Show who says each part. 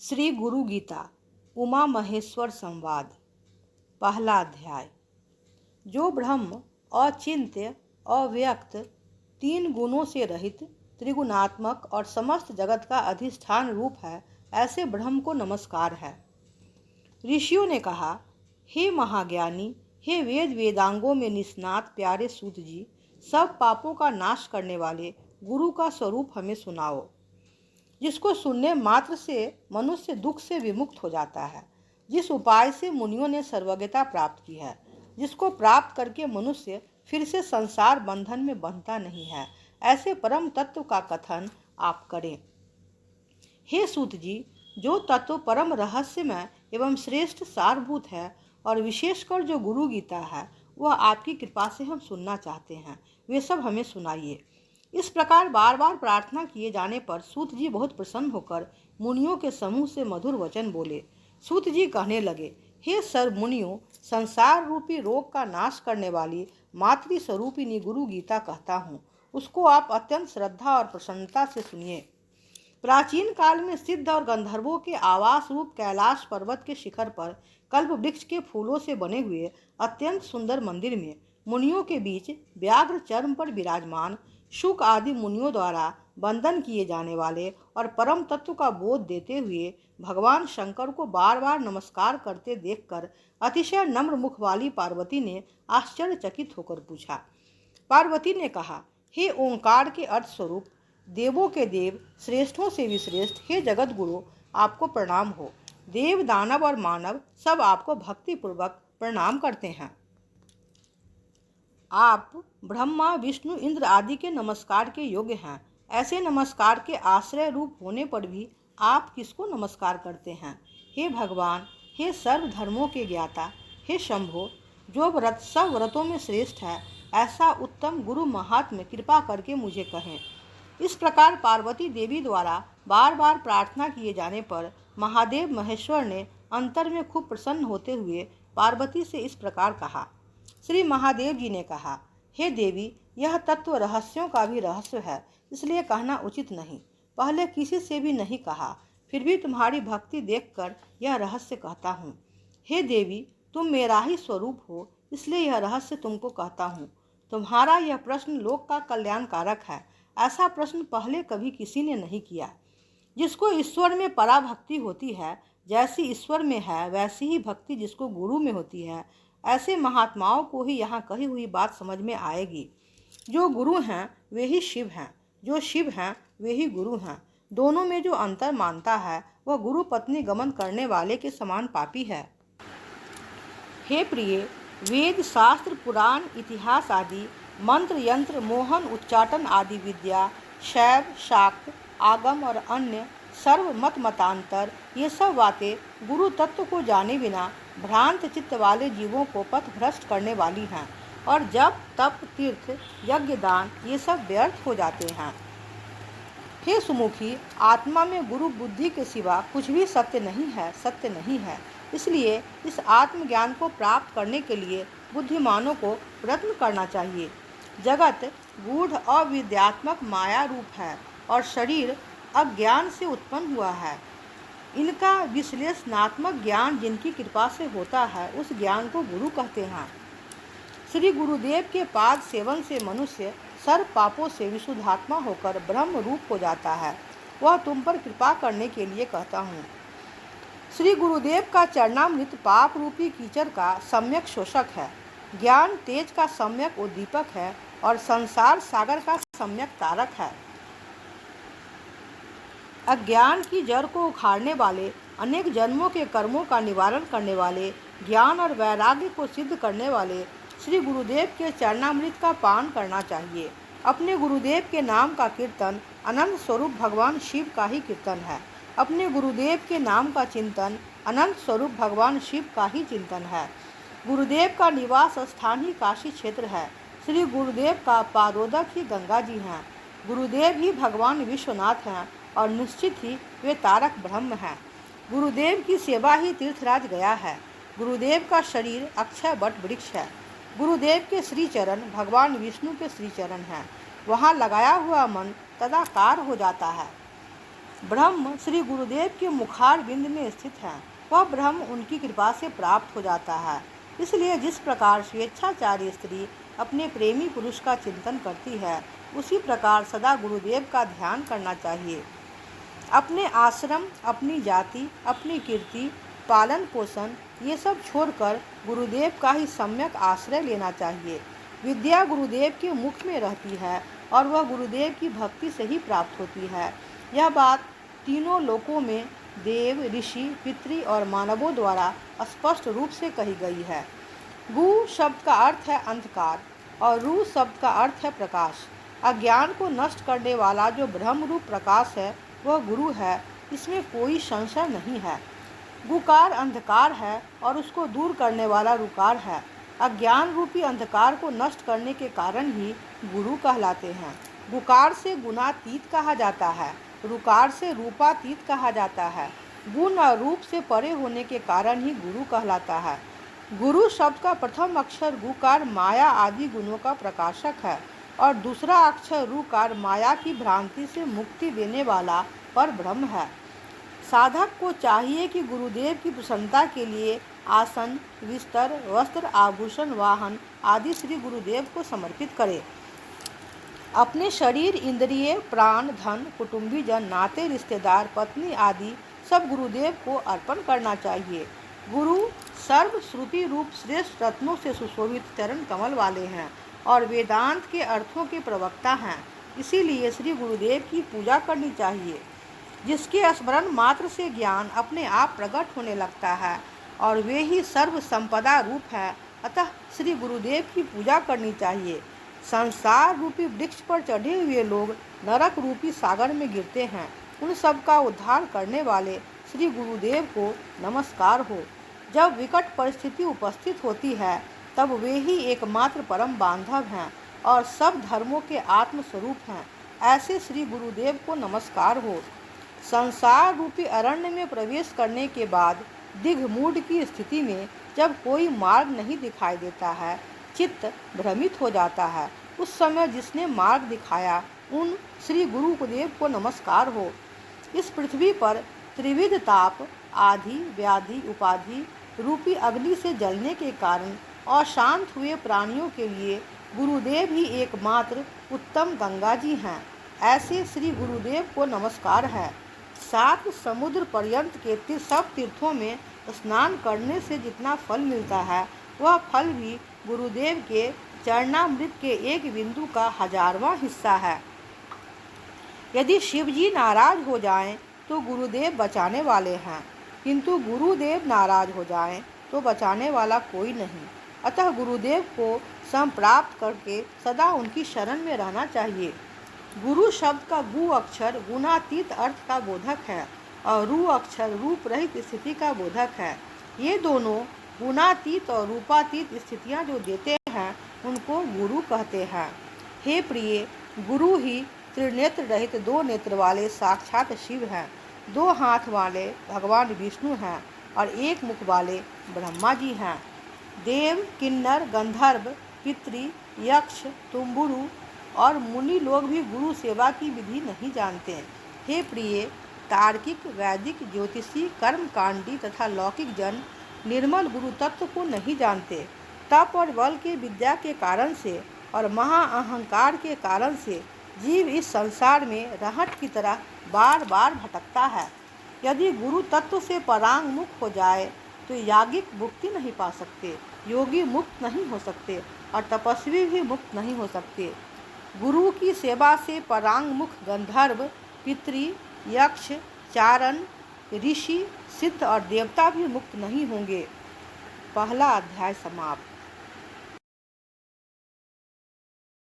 Speaker 1: श्री गुरु गीता उमा महेश्वर संवाद। पहला अध्याय। जो ब्रह्म अचिंत्य, अव्यक्त, तीन गुणों से रहित, त्रिगुणात्मक और समस्त जगत का अधिष्ठान रूप है, ऐसे ब्रह्म को नमस्कार है। ऋषियों ने कहा, हे महाज्ञानी, हे वेद वेदांगों में निष्णात प्यारे सूत जी, सब पापों का नाश करने वाले गुरु का स्वरूप हमें सुनाओ, जिसको सुनने मात्र से मनुष्य दुख से विमुक्त हो जाता है, जिस उपाय से मुनियों ने सर्वज्ञता प्राप्त की है, जिसको प्राप्त करके मनुष्य फिर से संसार बंधन में बंधता नहीं है, ऐसे परम तत्व का कथन आप करें। हे सूत जी, जो तत्व परम रहस्यमय एवं श्रेष्ठ सारभूत है और विशेषकर जो गुरु गीता है, वह आपकी कृपा से हम सुनना चाहते हैं, वे सब हमें सुनाइए। इस प्रकार बार बार प्रार्थना किए जाने पर सूत जी बहुत प्रसन्न होकर मुनियों के समूह से मधुर वचन बोले। सूत जी कहने लगे, हे सर्व मुनियों, संसार रूपी रोग का नाश करने वाली मातृ स्वरूपिणी गुरु गीता कहता हूँ, उसको आप अत्यंत श्रद्धा और प्रसन्नता से सुनिए। प्राचीन काल में सिद्ध और गंधर्वों के आवास रूप कैलाश पर्वत के शिखर पर कल्प वृक्ष के फूलों से बने हुए अत्यंत सुंदर मंदिर में मुनियों के बीच व्याघ्र चर्म पर विराजमान शुक आदि मुनियों द्वारा वंदन किए जाने वाले और परम तत्व का बोध देते हुए भगवान शंकर को बार बार नमस्कार करते देखकर अतिशय नम्र मुख वाली पार्वती ने आश्चर्यचकित होकर पूछा। पार्वती ने कहा, हे ओंकार के अर्थ स्वरूप, देवों के देव, श्रेष्ठों से भी श्रेष्ठ, हे जगत गुरु, आपको प्रणाम हो। देव, दानव और मानव सब आपको भक्ति पूर्वक प्रणाम करते हैं। आप ब्रह्मा, विष्णु, इंद्र आदि के नमस्कार के योग्य हैं। ऐसे नमस्कार के आश्रय रूप होने पर भी आप किसको नमस्कार करते हैं? हे भगवान, हे सर्व धर्मों के ज्ञाता, हे शंभो, जो व्रत सब व्रतों में श्रेष्ठ है, ऐसा उत्तम गुरु महात्म्य कृपा करके मुझे कहें। इस प्रकार पार्वती देवी द्वारा बार बार प्रार्थना किए जाने पर महादेव महेश्वर ने अंतर में खूब प्रसन्न होते हुए पार्वती से इस प्रकार कहा। श्री महादेव जी ने कहा, हे देवी, यह तत्व रहस्यों का भी रहस्य है, इसलिए कहना उचित नहीं। पहले किसी से भी नहीं कहा, फिर भी तुम्हारी भक्ति देखकर यह रहस्य कहता हूँ। हे देवी, तुम मेरा ही स्वरूप हो, इसलिए यह रहस्य तुमको कहता हूँ। तुम्हारा यह प्रश्न लोक का कल्याणकारक है। ऐसा प्रश्न पहले कभी किसी ने नहीं किया। जिसको ईश्वर में पराभक्ति होती है, जैसी ईश्वर में है वैसी ही भक्ति जिसको गुरु में होती है, ऐसे महात्माओं को ही यहाँ कही हुई बात समझ में आएगी। जो गुरु हैं वे ही शिव हैं, जो शिव हैं वे ही गुरु हैं। दोनों में जो अंतर मानता है वह गुरु पत्नी गमन करने वाले के समान पापी है। हे प्रिय, वेद, शास्त्र, पुराण, इतिहास आदि, मंत्र, यंत्र, मोहन, उच्चाटन आदि विद्या, शैव, शाक्त, आगम और अन्य सर्व मत मतांतर, ये सब बातें गुरु तत्व को जाने बिना भ्रांत चित्त वाले जीवों को पथ भ्रष्ट करने वाली हैं, और जब तप, तीर्थ, यज्ञ, दान ये सब व्यर्थ हो जाते हैं। हे सुमुखी, आत्मा में गुरु बुद्धि के सिवा कुछ भी सत्य नहीं है, सत्य नहीं है। इसलिए इस आत्मज्ञान को प्राप्त करने के लिए बुद्धिमानों को प्रयत्न करना चाहिए। जगत गूढ़ अविद्यात्मक माया रूप है और शरीर अज्ञान से उत्पन्न हुआ है। इनका विश्लेषणात्मक ज्ञान जिनकी कृपा से होता है, उस ज्ञान को गुरु कहते हैं। श्री गुरुदेव के पाद सेवन से मनुष्य सर्व पापों से विशुद्धात्मा होकर ब्रह्म रूप हो जाता है। वह तुम पर कृपा करने के लिए कहता हूँ। श्री गुरुदेव का चरणामृत पाप रूपी कीचड़ का सम्यक शोषक है, ज्ञान तेज का सम्यक उद्दीपक है और संसार सागर का सम्यक तारक है। अज्ञान की जड़ को उखाड़ने वाले, अनेक जन्मों के कर्मों का निवारण करने वाले, ज्ञान और वैराग्य को सिद्ध करने वाले श्री गुरुदेव के चरणामृत का पान करना चाहिए। अपने गुरुदेव के नाम का कीर्तन अनंत स्वरूप भगवान शिव का ही कीर्तन है। अपने गुरुदेव के नाम का चिंतन अनंत स्वरूप भगवान शिव का ही चिंतन है। गुरुदेव का निवास स्थान ही काशी क्षेत्र है। श्री गुरुदेव का पादोदक ही गंगा जी हैं। गुरुदेव ही भगवान विश्वनाथ हैं और निश्चित ही वे तारक ब्रह्म हैं। गुरुदेव की सेवा ही तीर्थराज गया है। गुरुदेव का शरीर अक्षय वट वृक्ष है। गुरुदेव के श्री चरण भगवान विष्णु के श्री चरण हैं। वहाँ लगाया हुआ मन तदाकार हो जाता है। ब्रह्म श्री गुरुदेव के मुखार बिंद में स्थित है, वह ब्रह्म उनकी कृपा से प्राप्त हो जाता है। इसलिए जिस प्रकार स्वेच्छाचारी स्त्री अपने प्रेमी पुरुष का चिंतन करती है, उसी प्रकार सदा गुरुदेव का ध्यान करना चाहिए। अपने आश्रम, अपनी जाति, अपनी कीर्ति, पालन पोषण ये सब छोड़कर गुरुदेव का ही सम्यक आश्रय लेना चाहिए। विद्या गुरुदेव के मुख में रहती है और वह गुरुदेव की भक्ति से ही प्राप्त होती है। यह बात तीनों लोकों में देव, ऋषि, पितृ और मानवों द्वारा स्पष्ट रूप से कही गई है। गु शब्द का अर्थ है अंधकार और रू शब्द का अर्थ है प्रकाश। अज्ञान को नष्ट करने वाला जो ब्रह्म रूप प्रकाश है वह गुरु है, इसमें कोई संशय नहीं है। गुकार अंधकार है और उसको दूर करने वाला रुकार है। अज्ञान रूपी अंधकार को नष्ट करने के कारण ही गुरु कहलाते हैं। गुकार से गुणातीत कहा जाता है, रुकार से रूपातीत कहा जाता है। गुण और रूप से परे होने के कारण ही गुरु कहलाता है। गुरु शब्द का प्रथम अक्षर गुकार माया आदि गुणों का प्रकाशक है और दूसरा अक्षर रुकार माया की भ्रांति से मुक्ति देने वाला पर ब्रह्म है। साधक को चाहिए कि गुरुदेव की प्रसन्नता के लिए आसन, बिस्तर, वस्त्र, आभूषण, वाहन आदि श्री गुरुदेव को समर्पित करे। अपने शरीर, इंद्रिय, प्राण, धन, कुटुंबीजन, नाते रिश्तेदार, पत्नी आदि सब गुरुदेव को अर्पण करना चाहिए। गुरु सर्व श्रुति रूप श्रेष्ठ रत्नों से सुशोभित चरण कमल वाले हैं और वेदांत के अर्थों के प्रवक्ता हैं। इसीलिए श्री गुरुदेव की पूजा करनी चाहिए, जिसके स्मरण मात्र से ज्ञान अपने आप प्रकट होने लगता है और वे ही सर्व संपदा रूप है। अतः श्री गुरुदेव की पूजा करनी चाहिए। संसार रूपी वृक्ष पर चढ़े हुए लोग नरक रूपी सागर में गिरते हैं, उन सब का उद्धार करने वाले श्री गुरुदेव को नमस्कार हो। जब विकट परिस्थिति उपस्थित होती है तब वे ही एकमात्र परम बांधव हैं और सब धर्मों के आत्मस्वरूप हैं। ऐसे श्री गुरुदेव को नमस्कार हो। संसार रूपी अरण्य में प्रवेश करने के बाद दिग्मूढ़ की स्थिति में जब कोई मार्ग नहीं दिखाई देता है, चित्त भ्रमित हो जाता है, उस समय जिसने मार्ग दिखाया उन श्री गुरुदेव को नमस्कार हो। इस पृथ्वी पर त्रिविध ताप, आधि, व्याधि, उपाधि रूपी अग्नि से जलने के कारण अशांत हुए प्राणियों के लिए गुरुदेव ही एकमात्र उत्तम गंगा जी हैं। ऐसे श्री गुरुदेव को नमस्कार है। 7 समुद्र पर्यंत के सब तीर्थों में स्नान करने से जितना फल मिलता है, वह फल भी गुरुदेव के चरणामृत के एक बिंदु का 1000वां हिस्सा है। यदि शिव जी नाराज हो जाएं तो गुरुदेव बचाने वाले हैं, किंतु गुरुदेव नाराज हो जाएं तो बचाने वाला कोई नहीं। अतः गुरुदेव को संप्राप्त करके सदा उनकी शरण में रहना चाहिए। गुरु शब्द का गु अक्षर गुणातीत अर्थ का बोधक है और रू अक्षर रूप रहित स्थिति का बोधक है। ये दोनों गुणातीत और रूपातीत स्थितियाँ जो देते हैं उनको गुरु कहते हैं। हे प्रिय, गुरु ही त्रिनेत्र रहित 2 नेत्र वाले साक्षात शिव हैं, 2 हाथ वाले भगवान विष्णु हैं और 1 मुख वाले ब्रह्मा जी हैं। देव, किन्नर, गंधर्व, पितृ, यक्ष, तुम्बुरु और मुनि लोग भी गुरु सेवा की विधि नहीं जानते। हे प्रिय, तार्किक, वैदिक, ज्योतिषी, कर्मकांडी तथा लौकिक जन निर्मल गुरु तत्व को नहीं जानते। तप और बल के विद्या के कारण से और महा अहंकार के कारण से जीव इस संसार में रहट की तरह बार बार भटकता है। यदि गुरु तत्व से परांग मुक्त हो जाए तो याज्ञिक मुक्ति नहीं पा सकते, योगी मुक्त नहीं हो सकते और तपस्वी भी मुक्त नहीं हो सकते। गुरु की सेवा से परांग मुख गंधर्व, पितृ, यक्ष, चारण, ऋषि, सिद्ध और देवता भी मुक्त नहीं होंगे। पहला अध्याय समाप्त।